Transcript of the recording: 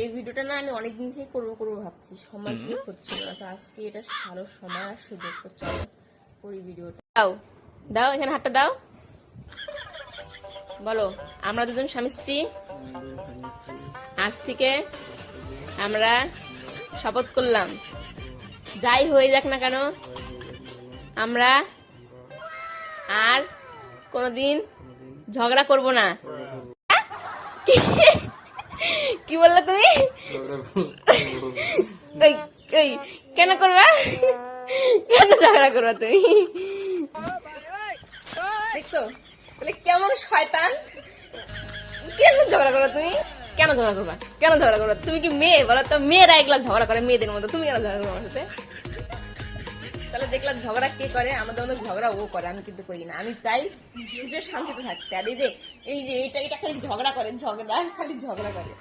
এই ভিডিওটা না আমি অনেকদিন থেকে করবো ভাবছি, সময় সুযোগ হচ্ছিল না, তো আজকে এটা ভালো সময় আর সুযোগ। তো চলো করি ভিডিওটা। দাও দাও, এখানে হাতটা দাও। বলো, আমরা দুজন স্বামী স্ত্রী আজ থেকে আমরা শপথ করলাম, যাই হয়ে যাক না কেন আমরা আর কোনোদিন ঝগড়া করব না। কি বললা তুমি? কেন করবা? কেন ঝগড়া করবা তুমি? দেখছো বলে কেমন শয়তান। কেন ঝগড়া করবা তুমি? কেন ঝগড়া করবা? কেন ঝগড়া করবা? তুমি কি মেয়ে? বলো তো, মেয়েরা একলা ঝগড়া করে মেয়েদের মতো, তুমি কেন ঝগড়া করবো আমার সাথে? তাহলে দেখলাম ঝগড়া কে করে? আমাদের মধ্যে ঝগড়া ও করে, আমি কিন্তু করি না। আমি চাই সুখে শান্তিতে থাকতে। আর এই যে এটা খালি ঝগড়া করে, ঝগড়া খালি ঝগড়া করে।